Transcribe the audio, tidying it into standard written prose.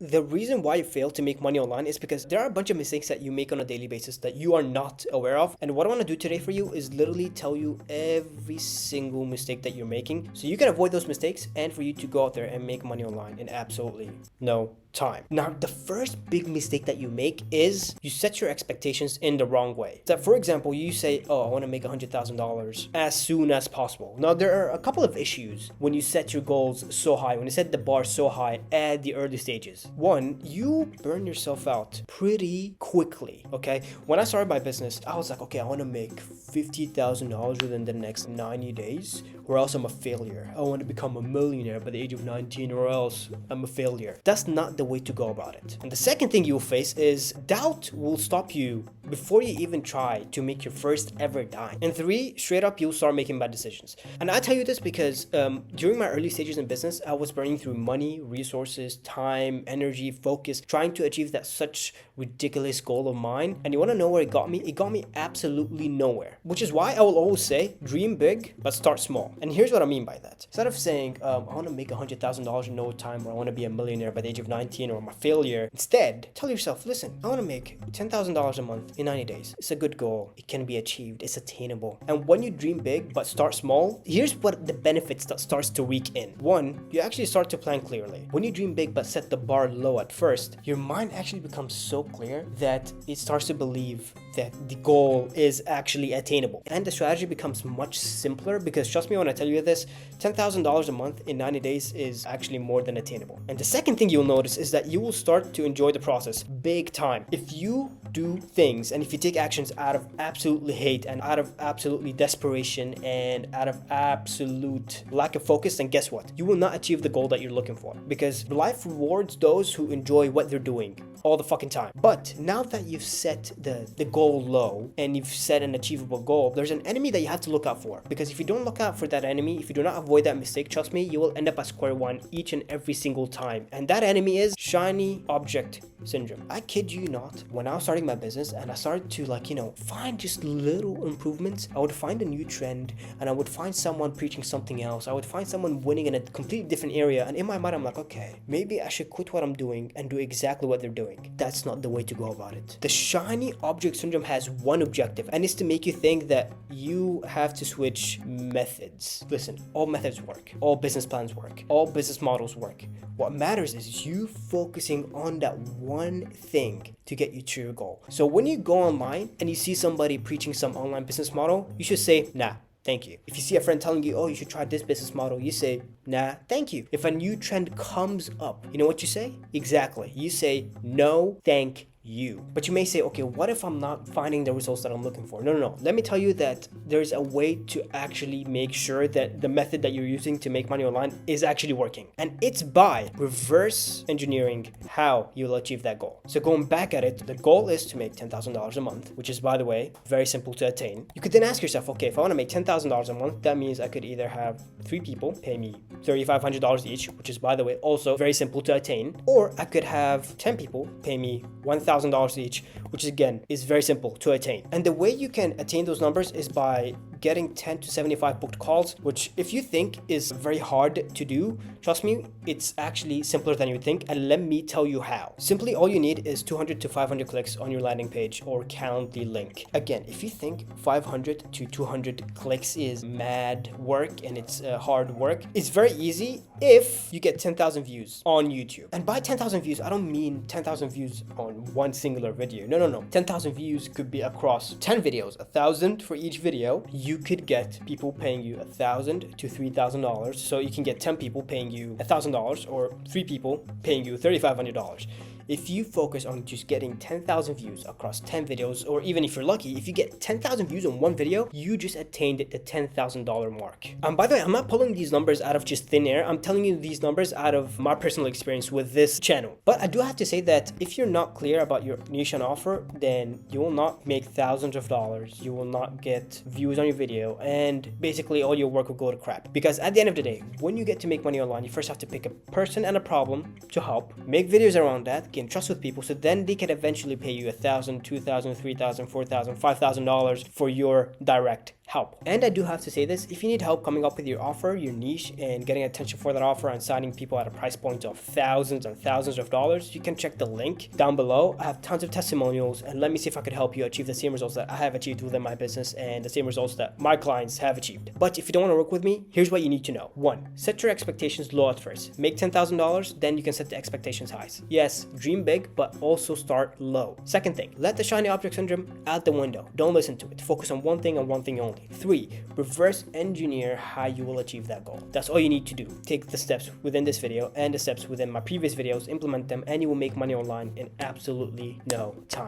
The reason why you fail to make money online is because there are a bunch of mistakes that you make on a daily basis that you are not aware of. And what I want to do today for you is literally tell you every single mistake that you're making so you can avoid those mistakes and for you to go out there and make money online in absolutely no time. Now, the first big mistake that you make is you set your expectations in the wrong way. So, for example, you say, oh, I want to make $100,000 as soon as possible. Now, there are a couple of issues when you set your goals so high, when you set the bar so high at the early stages. One, you burn yourself out pretty quickly, okay? When I started my business, I was like, okay, I want to make $50,000 within the next 90 days or else I'm a failure. I want to become a millionaire by the age of 19 or else I'm a failure. That's not the way to go about it. And the second thing you'll face is doubt will stop you before you even try to make your first ever dime. And three, straight up, you'll start making bad decisions. And I tell you this because during my early stages in business, I was burning through money, resources, time, energy, focus, trying to achieve that such ridiculous goal of mine. And you want to know where it got me? It got me absolutely nowhere, which is why I will always say, dream big, but start small. And here's what I mean by that. Instead of saying, I want to make $100,000 in no time, or I want to be a millionaire by the age of 19, or I'm a failure, instead, tell yourself, listen, I want to make $10,000 a month in 90 days. It's a good goal. It can be achieved. It's attainable. And when you dream big, but start small, here's what the benefits that starts to reek in. One, you actually start to plan clearly. When you dream big, but set the bar low at first, your mind actually becomes so clear that it starts to believe that the goal is actually attainable. And the strategy becomes much simpler because trust me when I tell you this, $10,000 a month in 90 days is actually more than attainable. And the second thing you'll notice is that you will start to enjoy the process big time. If you do things and if you take actions out of absolutely hate and out of absolutely desperation and out of absolute lack of focus, then guess what? You will not achieve the goal that you're looking for because life rewards those who enjoy what they're doing all the fucking time. But now that you've set the goal low and you've set an achievable goal, there's an enemy that you have to look out for, because if you don't look out for that enemy, if you do not avoid that mistake, trust me, you will end up at square one each and every single time. And that enemy is shiny object syndrome. I kid you not, when I was starting my business and I started to find just little improvements, I would find a new trend and I would find someone preaching something else. I would find someone winning in a completely different area, and in my mind I'm like, okay, maybe I should quit what I'm doing and do exactly what they're doing. That's not the way to go about it. The shiny object syndrome has one objective, and it's to make you think that you have to switch methods. Listen, all methods work, all business plans work, all business models work. What matters is you focusing on that one thing to get you to your goal. So when you go online and you see somebody preaching some online business model, you should say, nah, thank you. If you see a friend telling you, oh, you should try this business model, you say, nah, thank you. If a new trend comes up, you know what you say? Exactly. You say, no, thank you. But you may say, okay, what if I'm not finding the results that I'm looking for? No. Let me tell you that there's a way to actually make sure that the method that you're using to make money online is actually working. And it's by reverse engineering how you'll achieve that goal. So going back at it, the goal is to make $10,000 a month, which is, by the way, very simple to attain. You could then ask yourself, okay, if I want to make $10,000 a month, that means I could either have 3 people pay me $3,500 each, which is, by the way, also very simple to attain, or I could have 10 people pay me $1,000 each, which again is very simple to attain. And the way you can attain those numbers is by getting 10 to 75 booked calls, which if you think is very hard to do, trust me, it's actually simpler than you think. And let me tell you how. Simply all you need is 200 to 500 clicks on your landing page or Calendly link. Again, if you think 500 to 200 clicks is mad work and it's hard work, it's very easy if you get 10,000 views on YouTube. And by 10,000 views, I don't mean 10,000 views on one singular video. No. 10,000 views could be across 10 videos, 1,000 for each video. You could get people paying you $1,000 to $3,000. So you can get 10 people paying you $1,000 or 3 people paying you $3,500. If you focus on just getting 10,000 views across 10 videos, or even if you're lucky, if you get 10,000 views on one video, you just attained the $10,000 mark. By the way, I'm not pulling these numbers out of just thin air. I'm telling you these numbers out of my personal experience with this channel. But I do have to say that if you're not clear about your niche and offer, then you will not make thousands of dollars. You will not get views on your video, and basically all your work will go to crap. Because at the end of the day, when you get to make money online, you first have to pick a person and a problem to help, make videos around that, gain trust with people, so then they can eventually pay you $1,000, $2,000, $3,000, $4,000, $5,000 for your direct help. And I do have to say this, if you need help coming up with your offer, your niche, and getting attention for that offer and signing people at a price point of thousands and thousands of dollars, you can check the link down below. I have tons of testimonials, and let me see if I could help you achieve the same results that I have achieved within my business and the same results that my clients have achieved. But if you don't want to work with me, here's what you need to know. 1. Set your expectations low at first. Make $10,000, then you can set the expectations high. Yes, dream big, but also start low. Second thing, let the shiny object syndrome out the window. Don't listen to it. Focus on one thing and one thing only. 3. Reverse engineer how you will achieve that goal. That's all you need to do. Take the steps within this video and the steps within my previous videos, implement them, and you will make money online in absolutely no time.